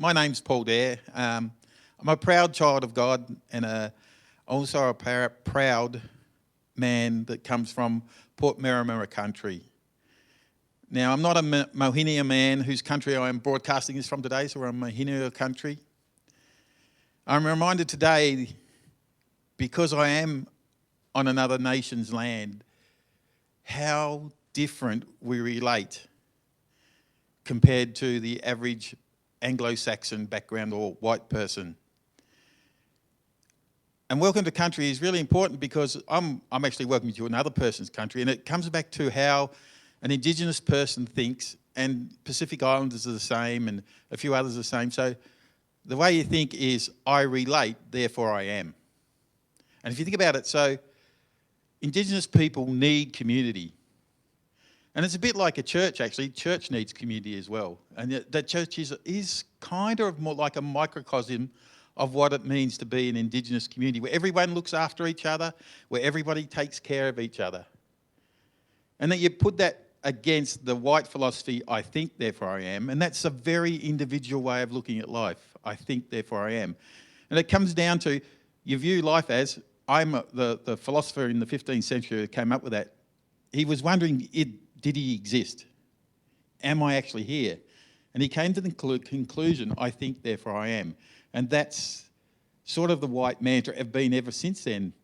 My name's Paul Dare. I'm a proud child of God and also a proud man that comes from Port Merrimura country. Now, I'm not a Mohinia man whose country I am broadcasting this from today, so we're in Mohinia country. I'm reminded today, because I am on another nation's land, how different we relate compared to the average Anglo-Saxon background or white person. And welcome to country is really important because I'm actually welcoming to another person's country, and it comes back to how an Indigenous person thinks, and Pacific Islanders are the same, and a few others are the same. So the way you think is, I relate, therefore I am. And if you think about it, so Indigenous people need community. And it's a bit like a church, actually. Church needs community as well. And that church is kind of more like a microcosm of what it means to be an Indigenous community, where everyone looks after each other, where everybody takes care of each other. And then you put that against the white philosophy, I think, therefore I am, and that's a very individual way of looking at life. I think, therefore I am. And it comes down to, you view life as, the philosopher in the 15th century who came up with that, he was wondering, did he exist? Am I actually here? And he came to the conclusion, I think, therefore I am. And that's sort of the white mantra have been ever since then.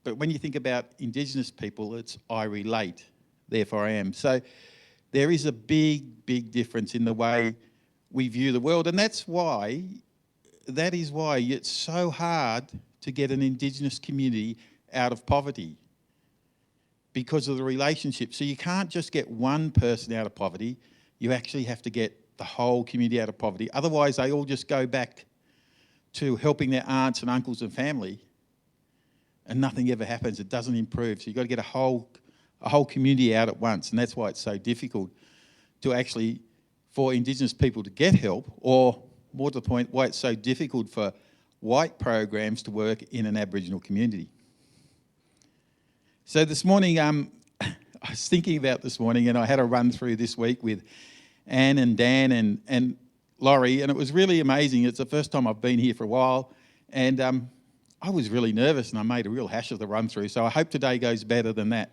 But when you think about Indigenous people, it's I relate, therefore I am. So there is a big, big difference in the way we view the world. And that is why it's so hard to get an Indigenous community out of poverty, because of the relationship. So you can't just get one person out of poverty, you actually have to get the whole community out of poverty. Otherwise they all just go back to helping their aunts and uncles and family, and nothing ever happens. It doesn't improve. So you've got to get a whole community out at once, and that's why it's so difficult to actually, for Indigenous people to get help, or more to the point, why it's so difficult for white programs to work in an Aboriginal community. So this morning, I was thinking about this morning, and I had a run through this week with Anne and Dan and Laurie, and it was really amazing. It's the first time I've been here for a while, and I was really nervous, and I made a real hash of the run through, so I hope today goes better than that.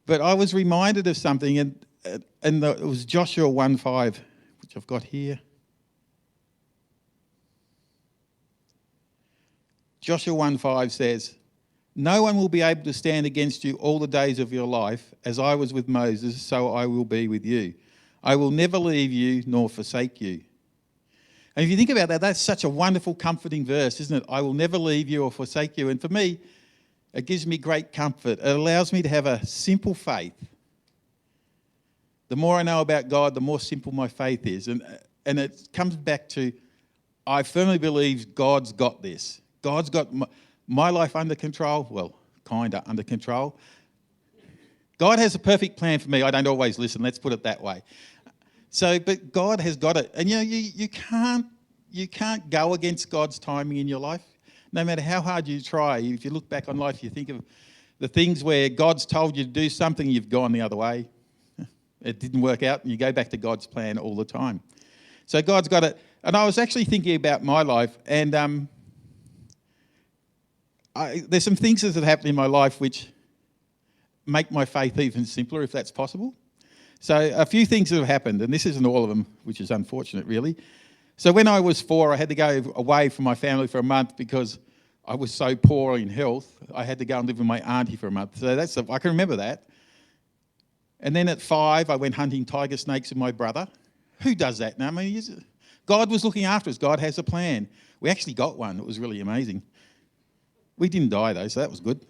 But I was reminded of something, and it was Joshua 1:5, which I've got here. Joshua 1:5 says, "No one will be able to stand against you all the days of your life. As I was with Moses, so I will be with you. I will never leave you nor forsake you." And if you think about that, that's such a wonderful, comforting verse, isn't it? I will never leave you or forsake you. And for me, it gives me great comfort. It allows me to have a simple faith. The more I know about God, the more simple my faith is. And it comes back to, I firmly believe God's got this. God's got my life under control. Well, kind of under control. God has a perfect plan for me. I don't always listen, let's put it that way. So, but God has got it. And you can't go against God's timing in your life. No matter how hard you try, if you look back on life, you think of the things where God's told you to do something, you've gone the other way. It didn't work out, and you go back to God's plan all the time. So God's got it. And I was actually thinking about my life, and there's some things that have happened in my life which make my faith even simpler, if that's possible. So a few things that have happened, and this isn't all of them, which is unfortunate, really. So when I was 4, I had to go away from my family for a month because I was so poor in health. I had to go and live with my auntie for a month. So I can remember that. And then at 5, I went hunting tiger snakes with my brother. Who does that now? I mean, God was looking after us. God has a plan. We actually got one. It was really amazing. We didn't die though, so that was good.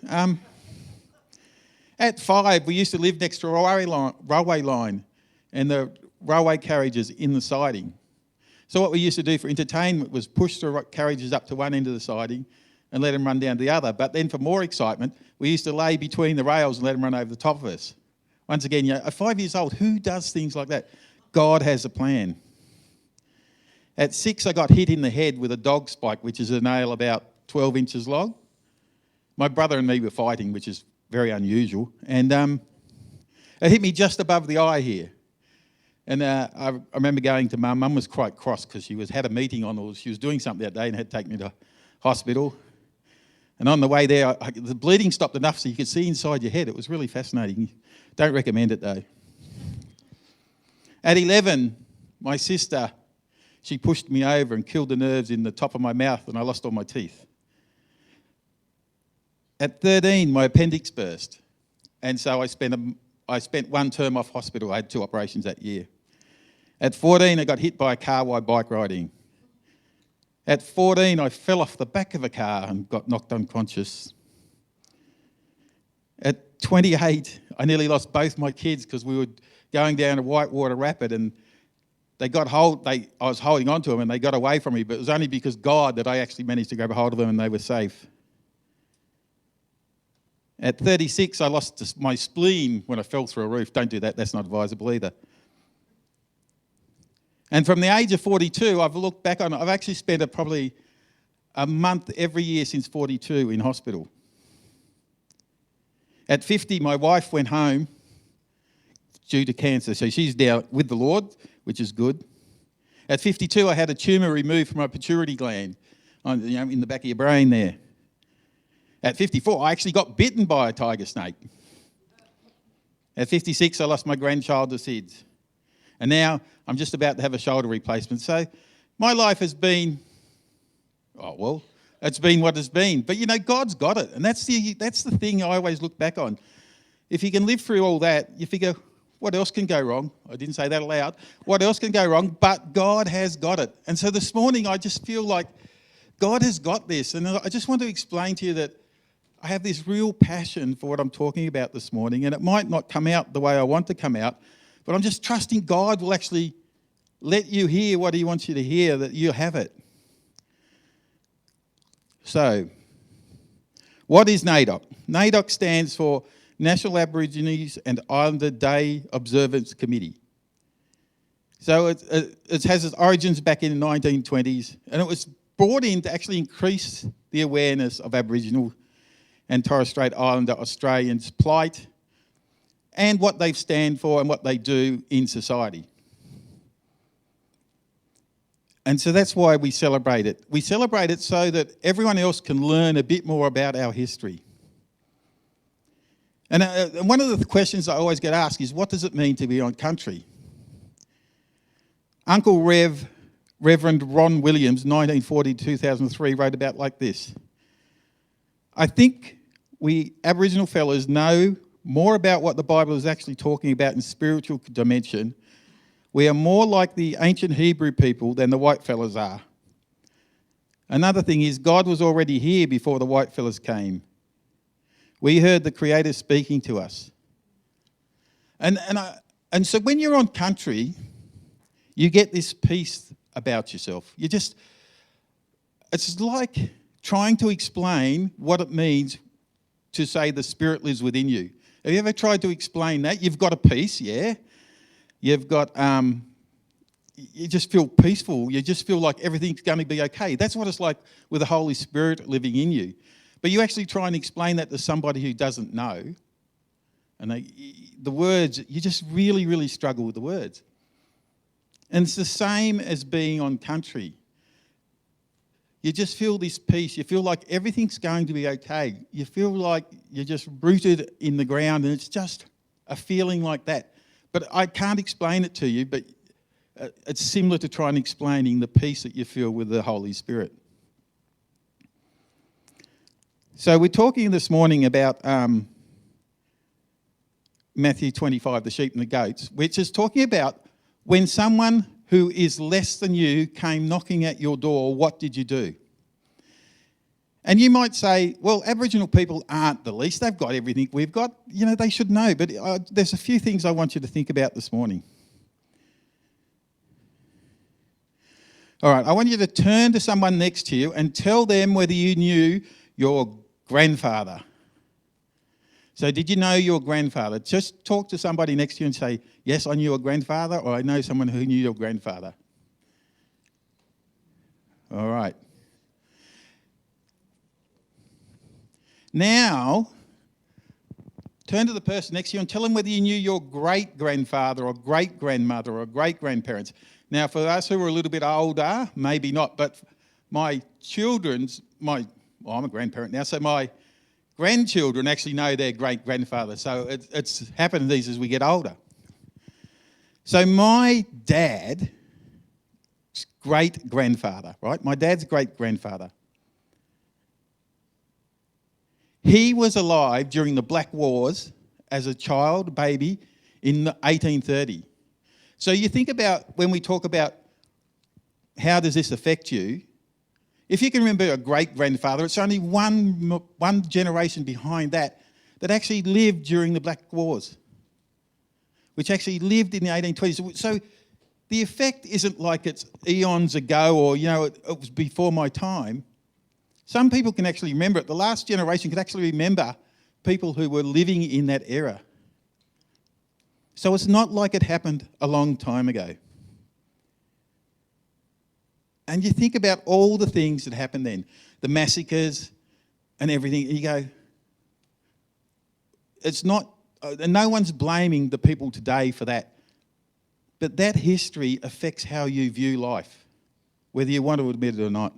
At 5, we used to live next to a railway line, and the railway carriages in the siding. So what we used to do for entertainment was push the carriages up to one end of the siding and let them run down the other. But then for more excitement, we used to lay between the rails and let them run over the top of us. Once again, at 5 years old, who does things like that? God has a plan. At 6, I got hit in the head with a dog spike, which is a nail about 12 inches long. My brother and me were fighting, which is very unusual, and it hit me just above the eye here. And I remember going to Mum. Mum was quite cross because she had a meeting on, or she was doing something that day and had taken me to hospital. And on the way there, the bleeding stopped enough so you could see inside your head. It was really fascinating. Don't recommend it though. At 11, my sister, she pushed me over and killed the nerves in the top of my mouth and I lost all my teeth. At 13, my appendix burst. And so I spent one term off hospital. I had 2 operations that year. At 14, I got hit by a car while bike riding. At 14, I fell off the back of a car and got knocked unconscious. At 28, I nearly lost both my kids because we were going down a whitewater rapid and I was holding on to them and they got away from me, but it was only because God that I actually managed to grab a hold of them and they were safe. At 36, I lost my spleen when I fell through a roof. Don't do that, that's not advisable either. And from the age of 42, I've looked back on it, I've actually spent probably a month every year since 42 in hospital. At 50, my wife went home due to cancer, so she's now with the Lord, which is good. At 52, I had a tumour removed from my pituitary gland, in the back of your brain there. At 54, I actually got bitten by a tiger snake. At 56, I lost my grandchild to SIDS. And now I'm just about to have a shoulder replacement. So my life has been, it's been what it's been. But God's got it. And that's the thing I always look back on. If you can live through all that, you figure, what else can go wrong? I didn't say that aloud. What else can go wrong? But God has got it. And so this morning I just feel like God has got this. And I just want to explain to you that I have this real passion for what I'm talking about this morning. And it might not come out the way I want to come out, but I'm just trusting God will actually let you hear what he wants you to hear, that you have it. So, what is NAIDOC? NAIDOC stands for National Aborigines and Islander Day Observance Committee. So it has its origins back in the 1920s, and it was brought in to actually increase the awareness of Aboriginal and Torres Strait Islander Australians' plight and what they stand for and what they do in society. And so that's why we celebrate it. We celebrate it so that everyone else can learn a bit more about our history. And one of the questions I always get asked is, what does it mean to be on country? Uncle Reverend Ron Williams, 1940-2003, wrote about like this. I think we Aboriginal fellas know more about what the Bible is actually talking about in spiritual dimension. We are more like the ancient Hebrew people than the white fellas are. Another thing is God was already here before the white fellas came. We heard the Creator speaking to us. And so when you're on country, you get this peace about yourself. It's like trying to explain what it means to say the Spirit lives within you. Have you ever tried to explain that? You've got a peace, yeah? You've got, you just feel peaceful. You just feel like everything's going to be okay. That's what it's like with the Holy Spirit living in you. But you actually try and explain that to somebody who doesn't know, and the words, you just really, really struggle with the words. And it's the same as being on country. You just feel this peace. You feel like everything's going to be okay. You feel like you're just rooted in the ground, and it's just a feeling like that. But I can't explain it to you, but it's similar to trying explaining the peace that you feel with the Holy Spirit. So we're talking this morning about Matthew 25, the sheep and the goats, which is talking about when someone who is less than you came knocking at your door, what did you do? And you might say, well, Aboriginal people aren't the least. They've got everything we've got. They should know. But there's a few things I want you to think about this morning. All right, I want you to turn to someone next to you and tell them whether you knew your grandfather. So did you know your grandfather? Just talk to somebody next to you and say, yes, I knew a grandfather, or I know someone who knew your grandfather. All right. Now, turn to the person next to you and tell them whether you knew your great-grandfather or great-grandmother or great-grandparents. Now, for us who are a little bit older, maybe not, but my children's, well, I'm a grandparent now, so my grandchildren actually know their great-grandfather. So it's happened to these as we get older. So my dad's great-grandfather, right? My dad's great-grandfather. He was alive during the Black Wars as a child, baby, in 1830. So you think about when we talk about how does this affect you, if you can remember a great-grandfather, it's only one generation behind that actually lived during the Black Wars, which actually lived in the 1820s. So the effect isn't like it's eons ago or, it was before my time. Some people can actually remember it. The last generation could actually remember people who were living in that era. So it's not like it happened a long time ago. And you think about all the things that happened then, the massacres and everything, and you go, it's not, and no one's blaming the people today for that, but that history affects how you view life, whether you want to admit it or not.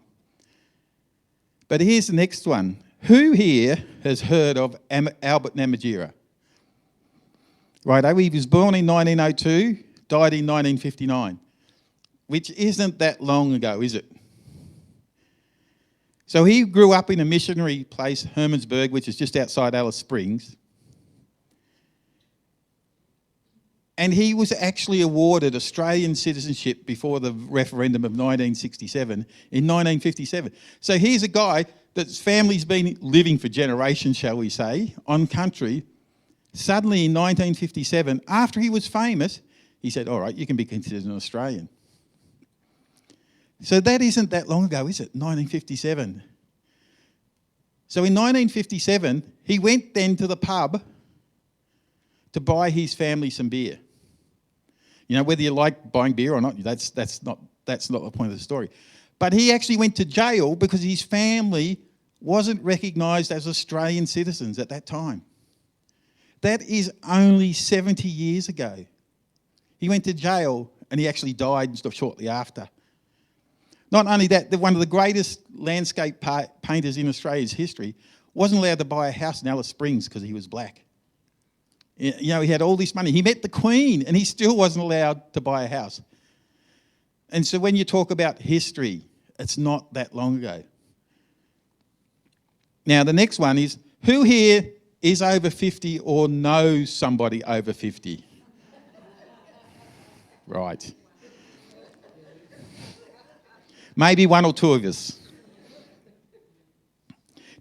But here's the next one. Who here has heard of Albert Namatjira? Right, he was born in 1902, died in 1959, which isn't that long ago, is it? So he grew up in a missionary place, Hermansburg, which is just outside Alice Springs. And he was actually awarded Australian citizenship before the referendum of 1967, in 1957. So here's a guy that's family's been living for generations, shall we say, on country. Suddenly in 1957, after he was famous, he said, all right, you can be considered an Australian. So that isn't that long ago, is it? 1957. So in 1957, he went then to the pub to buy his family some beer. Whether you like buying beer or not, that's not the point of the story. But he actually went to jail because his family wasn't recognised as Australian citizens at that time. That is only 70 years ago. He went to jail and he actually died shortly after. Not only that, one of the greatest landscape painters in Australia's history wasn't allowed to buy a house in Alice Springs because he was black. He had all this money. He met the Queen and he still wasn't allowed to buy a house. And so when you talk about history, it's not that long ago. Now, the next one is, who here is over 50 or knows somebody over 50? Right. Maybe one or two of us.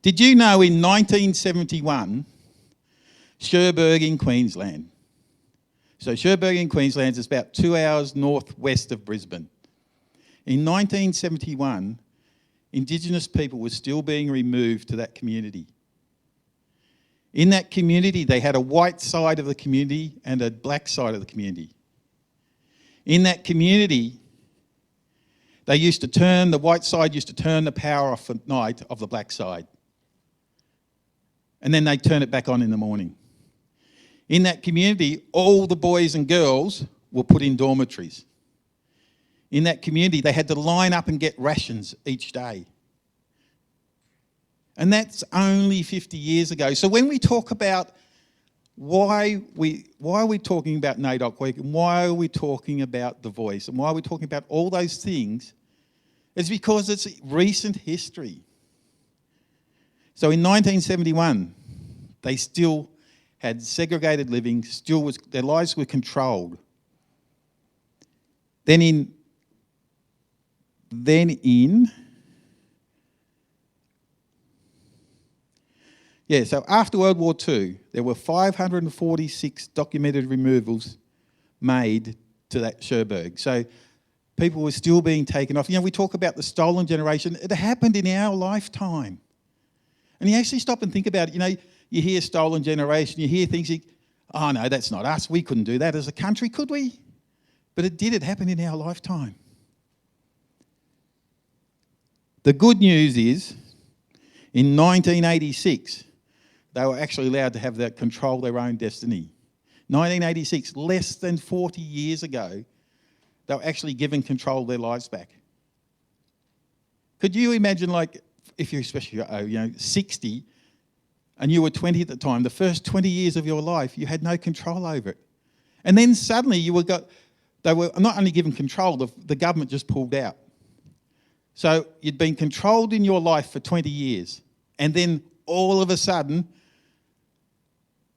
Did you know in 1971, Cherbourg in Queensland. So Cherbourg in Queensland is about 2 hours northwest of Brisbane. In 1971, Indigenous people were still being removed to that community. In that community, they had a white side of the community and a black side of the community. In that community, the white side used to turn the power off at night of the black side. And then they'd turn it back on in the morning. In that community, all the boys and girls were put in dormitories. In that community, they had to line up and get rations each day. And that's only 50 years ago. So when we talk about why are we talking about NAIDOC Week and why are we talking about The Voice and why are we talking about all those things, it's because it's recent history. So in 1971, they still had segregated living, their lives were controlled. So after World War II, there were 546 documented removals made to that Cherbourg. So people were still being taken off. We talk about the stolen generation. It happened in our lifetime. And you actually stop and think about it. You hear stolen generation, you hear things, oh no, that's not us. We couldn't do that as a country, could we? But it did. It happened in our lifetime. The good news is, in 1986, they were actually allowed to have that control their own destiny. 1986, less than 40 years ago, they were actually given control of their lives back. Could you imagine, like, if you're especially 60 and you were 20 at the time, the first 20 years of your life, you had no control over it. And then suddenly they were not only given control, the government just pulled out. So you'd been controlled in your life for 20 years, and then all of a sudden,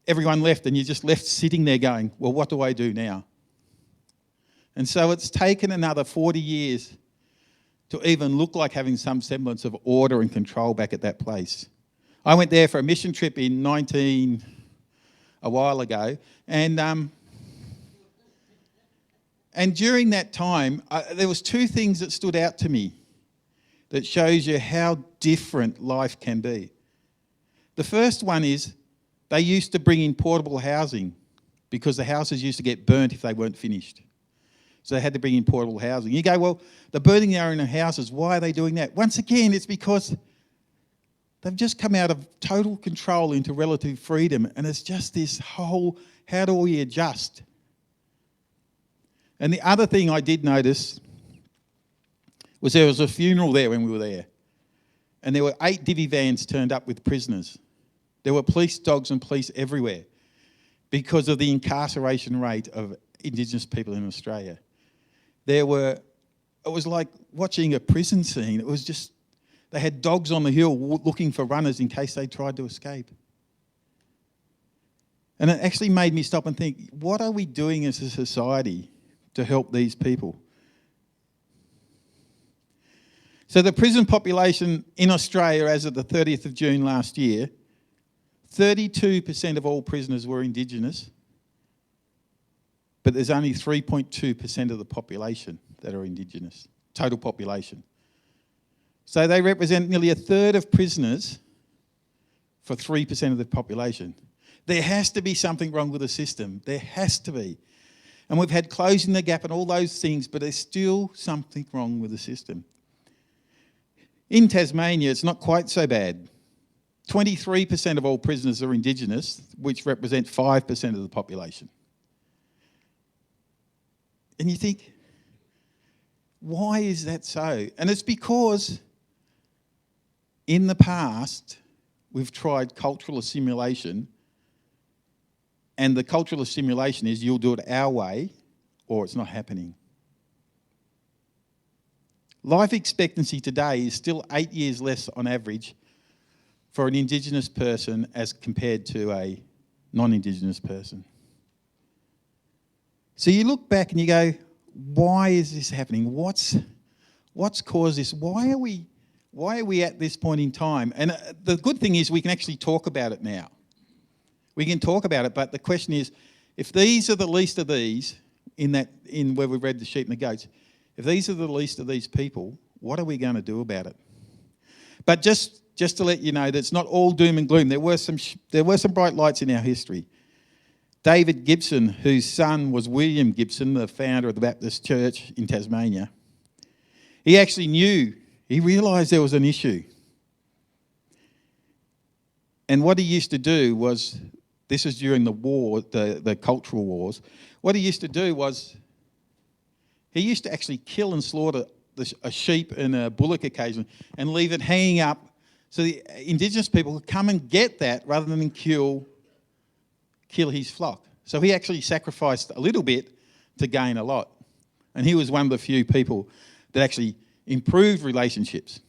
everyone left, and you're just left sitting there going, well, what do I do now? And so it's taken another 40 years to even look like having some semblance of order and control back at that place. I went there for a mission trip a while ago, and during that time, there was two things that stood out to me that shows you how different life can be. The first one is they used to bring in portable housing because the houses used to get burnt if they weren't finished. So they had to bring in portable housing. You go, well, they're burning their own houses. Why are they doing that? Once again, it's because they've just come out of total control into relative freedom, and it's just this whole, how do we adjust? And the other thing I did notice was there was a funeral there when we were there, and there were 8 divvy vans turned up with prisoners. There were police dogs and police everywhere because of the incarceration rate of Indigenous people in Australia. It was like watching a prison scene. It was just, they had dogs on the hill looking for runners in case they tried to escape. And it actually made me stop and think, what are we doing as a society to help these people? So the prison population in Australia as of the 30th of June last year, 32% of all prisoners were Indigenous, but there's only 3.2% of the population that are Indigenous, total population. So they represent nearly a third of prisoners for 3% of the population. There has to be something wrong with the system. There has to be. And we've had closing the gap and all those things, but there's still something wrong with the system. In Tasmania, it's not quite so bad. 23% of all prisoners are Indigenous, which represent 5% of the population. And you think, why is that so? And it's because in the past, we've tried cultural assimilation, and the cultural assimilation is you'll do it our way or it's not happening. Life expectancy today is still 8 years less on average for an Indigenous person as compared to a non-Indigenous person. So you look back and you go, why is this happening? What's caused this? Why are we at this point in time? And the good thing is we can actually talk about it now. We can talk about it, but the question is, if these are the least of these, in where we read the sheep and the goats, if these are the least of these people, what are we going to do about it? But just to let you know that it's not all doom and gloom. There were some bright lights in our history. David Gibson, whose son was William Gibson, the founder of the Baptist Church in Tasmania, he actually he realised there was an issue. And what he used to do was, this was during the war, the cultural wars, what he used to do was, he used to actually kill and slaughter a sheep and a bullock occasionally and leave it hanging up so the Indigenous people could come and get that rather than kill his flock. So he actually sacrificed a little bit to gain a lot. And he was one of the few people that actually improved relationships.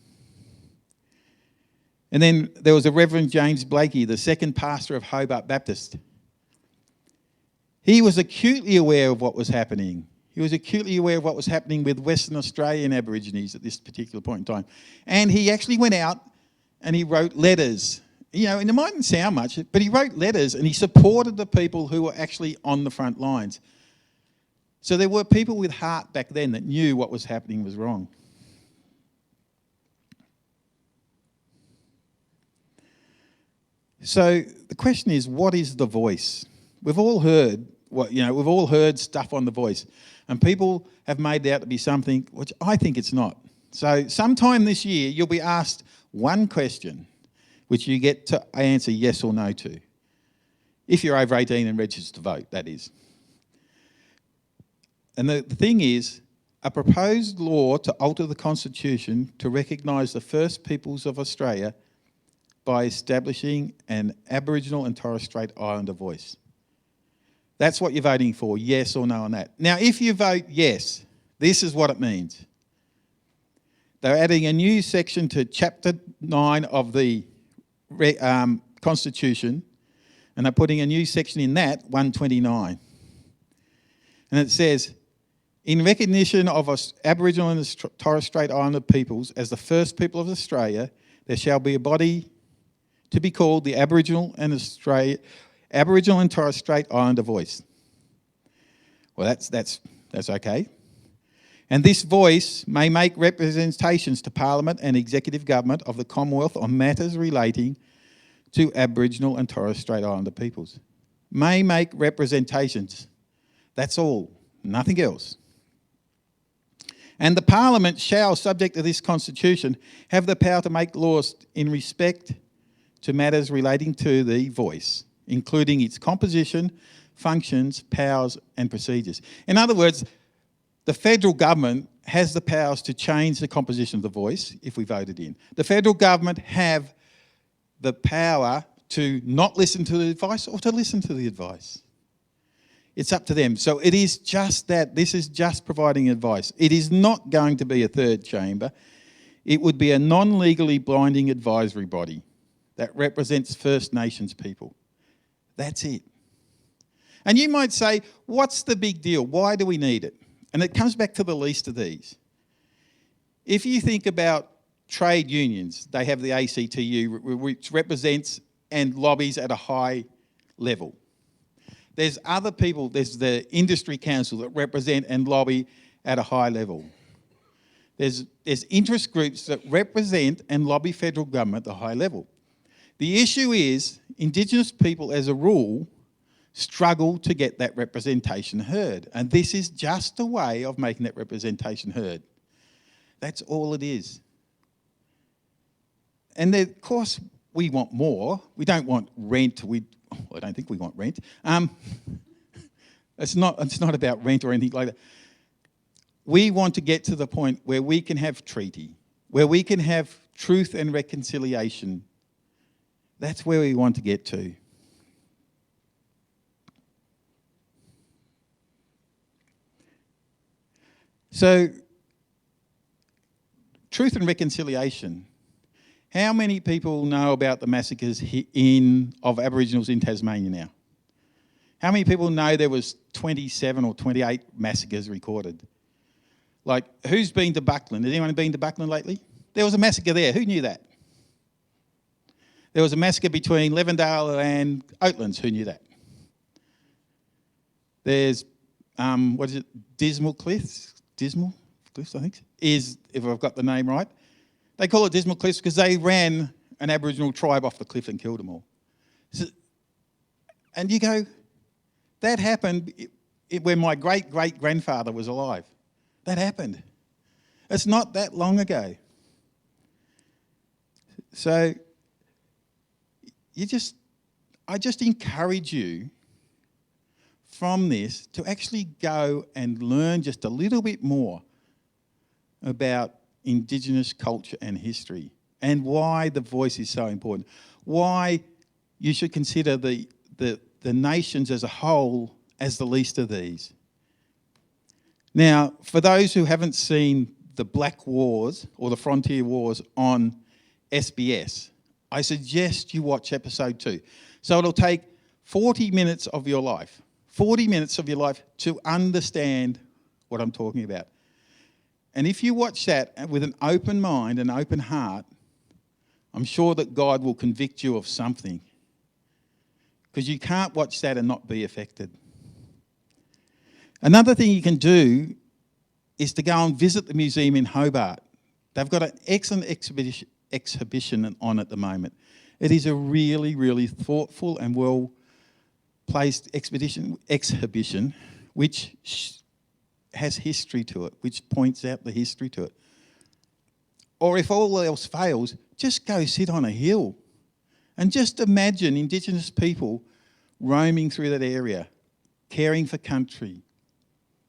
And then there was the Reverend James Blakey, the second pastor of Hobart Baptist. He was acutely aware of what was happening. He was acutely aware of what was happening with Western Australian Aborigines at this particular point in time. And he actually went out and he wrote letters. You know, and it mightn't sound much, but he wrote letters and he supported the people who were actually on the front lines. So there were people with heart back then that knew what was happening was wrong. So the question is, what is the voice? We've all heard stuff on the voice, and people have made it out to be something which I think it's not. So sometime this year, you'll be asked one question, which you get to answer yes or no to. If you're over 18 and registered to vote, that is. And the thing is, a proposed law to alter the Constitution to recognise the First Peoples of Australia by establishing an Aboriginal and Torres Strait Islander voice. That's what you're voting for, yes or no on that. Now, if you vote yes, this is what it means. They're adding a new section to Chapter 9 of the Constitution, and they're putting a new section in that, 129. And it says, in recognition of Aboriginal and Torres Strait Islander peoples as the first people of Australia, there shall be a body to be called the Aboriginal and Torres Strait Islander Voice. Well, that's okay. And this voice may make representations to Parliament and Executive Government of the Commonwealth on matters relating to Aboriginal and Torres Strait Islander peoples. May make representations. That's all, nothing else. And the Parliament shall, subject to this Constitution, have the power to make laws in respect to matters relating to the voice, including its composition, functions, powers and procedures. In other words, the federal government has the powers to change the composition of the voice if we voted in. The federal government have the power to not listen to the advice or to listen to the advice. It's up to them. So it is just that. This is just providing advice. It is not going to be a third chamber. It would be a non-legally binding advisory body that represents First Nations people. That's it. And you might say, what's the big deal? Why do we need it? And it comes back to the least of these. If you think about trade unions, they have the ACTU, which represents and lobbies at a high level. There's other people, there's the Industry Council that represent and lobby at a high level. There's interest groups that represent and lobby federal government at a high level. The issue is Indigenous people, as a rule, struggle to get that representation heard. And this is just a way of making that representation heard. That's all it is. And then, of course, we want more. We don't want rent. I don't think we want rent. It's not about rent or anything like that. We want to get to the point where we can have treaty, where we can have truth and reconciliation. That's where we want to get to. So, truth and reconciliation. How many people know about the massacres of Aboriginals in Tasmania now? How many people know there was 27 or 28 massacres recorded? Like, who's been to Buckland? Has anyone been to Buckland lately? There was a massacre there. Who knew that? There was a massacre between Levendale and Oatlands. Who knew that? There's, Dismal Cliffs, I think, if I've got the name right. They call it Dismal Cliffs because they ran an Aboriginal tribe off the cliff and killed them all. So, and you go, that happened when my great-great-grandfather was alive. That happened. It's not that long ago. So I just encourage you from this to actually go and learn just a little bit more about Indigenous culture and history and why the voice is so important, why you should consider the nations as a whole as the least of these. Now, for those who haven't seen the Black Wars or the Frontier Wars on SBS, I suggest you watch episode 2. So it'll take 40 minutes of your life to understand what I'm talking about. And if you watch that with an open mind and open heart, I'm sure that God will convict you of something. Because you can't watch that and not be affected. Another thing you can do is to go and visit the museum in Hobart. They've got an excellent exhibition on at the moment. It is a really, really thoughtful and well-placed exhibition which has history to it, which points out the history to it. Or if all else fails, just go sit on a hill And just imagine Indigenous people roaming through that area, caring for country,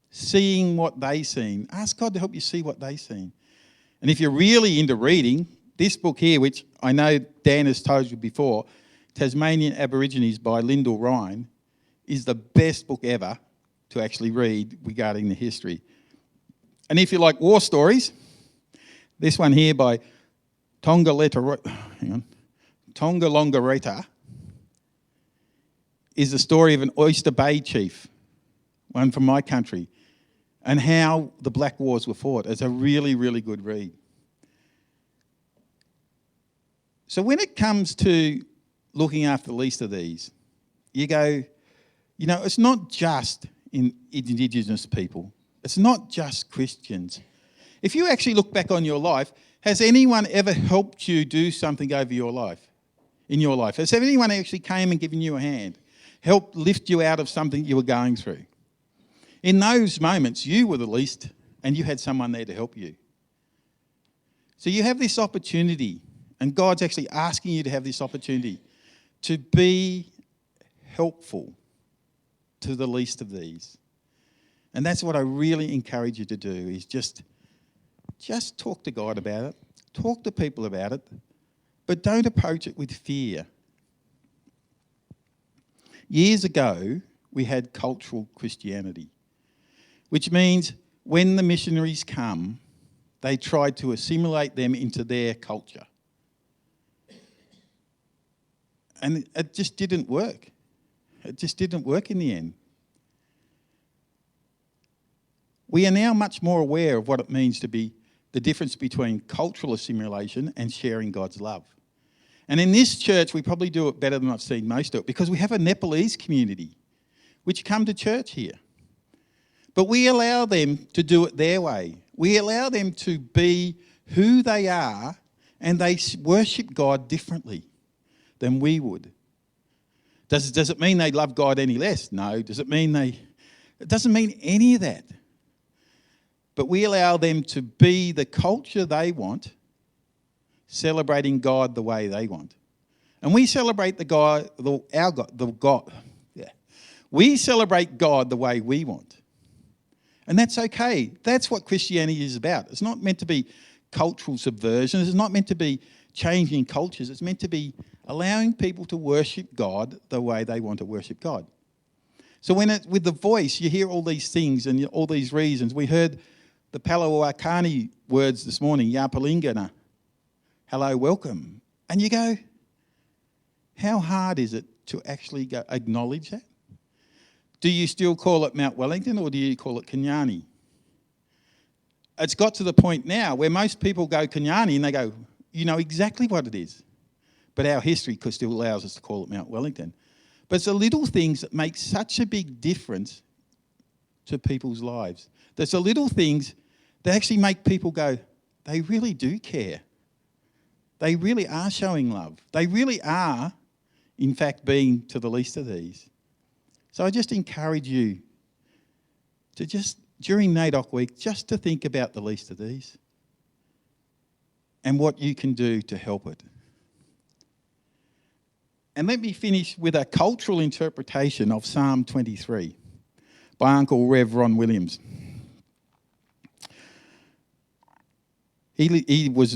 seeing what they seen. Ask God to help you see what they seen. And if you're really into reading, this book here, which I know Dan has told you before, Tasmanian Aborigines by Lyndall Ryan, is the best book ever to actually read regarding the history. And if you like war stories, this one here by Tongalongareta is the story of an Oyster Bay chief, one from my country, and how the Black Wars were fought. It's a really, really good read. So when it comes to looking after the least of these, you go, you know, it's not just in Indigenous people. It's not just Christians. If you actually look back on your life, has anyone ever helped you do something over your life, in your life? Has anyone actually came and given you a hand, helped lift you out of something you were going through? In those moments, you were the least and you had someone there to help you. So you have this opportunity, and God's actually asking you to have this opportunity to be helpful to the least of these. And that's what I really encourage you to do, is just talk to God about it, talk to people about it, but don't approach it with fear. Years ago, we had cultural Christianity, which means when the missionaries come, they tried to assimilate them into their culture. And it just didn't work. It just didn't work in the end. We are now much more aware of what it means to be the difference between cultural assimilation and sharing God's love. And in this church, we probably do it better than I've seen most do it, because we have a Nepalese community which come to church here. But we allow them to do it their way. We allow them to be who they are, and they worship God differently than we would. Does it mean they love God any less? No. Does it mean it doesn't mean any of that. But we allow them to be the culture they want, celebrating God the way they want. And we celebrate We celebrate God the way we want. And that's okay. That's what Christianity is about. It's not meant to be cultural subversion. It's not meant to be changing cultures. It's meant to be allowing people to worship God the way they want to worship God. So with the voice, you hear all these things and all these reasons. We heard the Palawakani words this morning, Yapalingana, hello, welcome. And you go, how hard is it to actually acknowledge that? Do you still call it Mount Wellington, or do you call it Kenyani? It's got to the point now where most people go Kenyani and they go, you know exactly what it is. But our history still allows us to call it Mount Wellington. But it's the little things that make such a big difference to people's lives. There's the little things that actually make people go, they really do care. They really are showing love. They really are, in fact, being to the least of these. So I just encourage you to during NAIDOC week, just to think about the least of these and what you can do to help it. And let me finish with a cultural interpretation of Psalm 23 by Uncle Rev Ron Williams. He was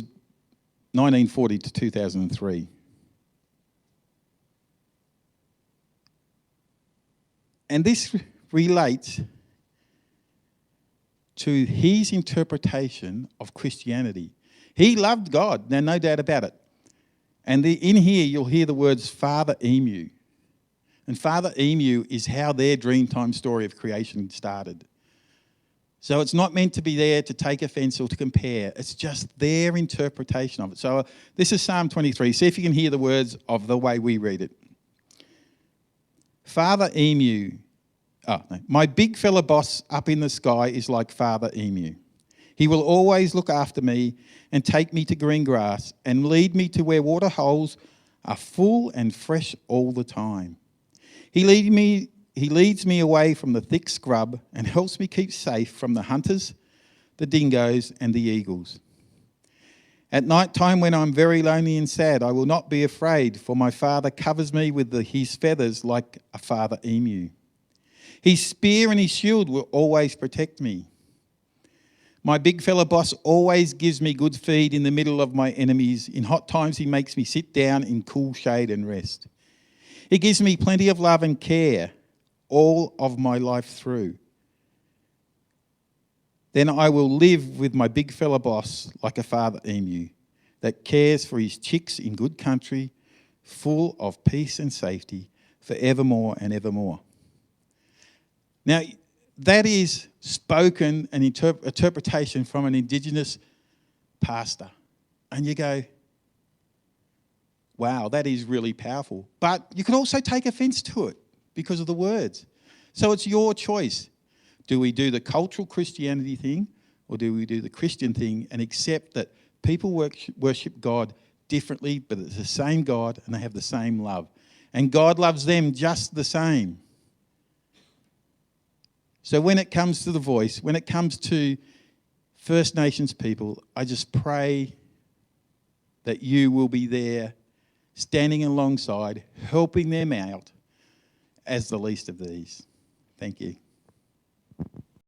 1940 to 2003. And this relates to his interpretation of Christianity. He loved God, now no doubt about it. And in here you'll hear the words Father Emu. And Father Emu is how their Dreamtime story of creation started. So it's not meant to be there to take offence or to compare. It's just their interpretation of it. So this is Psalm 23. See if you can hear the words of the way we read it. Father Emu. My big fella boss up in the sky is like Father Emu. He will always look after me and take me to green grass and lead me to where water holes are full and fresh all the time. He leads me away from the thick scrub and helps me keep safe from the hunters, the dingoes and the eagles. At night time when I'm very lonely and sad, I will not be afraid, for my Father covers me with his feathers like a father emu. His spear and his shield will always protect me. My big fella boss always gives me good feed in the middle of my enemies. In hot times, he makes me sit down in cool shade and rest. He gives me plenty of love and care all of my life through. Then I will live with my big fella boss like a father emu that cares for his chicks in good country, full of peace and safety, forevermore and evermore. Now, that is spoken and interpretation from an Indigenous pastor. And you go, wow, that is really powerful. But you can also take offence to it because of the words. So it's your choice. Do we do the cultural Christianity thing, or do we do the Christian thing and accept that people worship God differently, but it's the same God and they have the same love? And God loves them just the same. So when it comes to the voice, when it comes to First Nations people, I just pray that you will be there standing alongside, helping them out as the least of these. Thank you.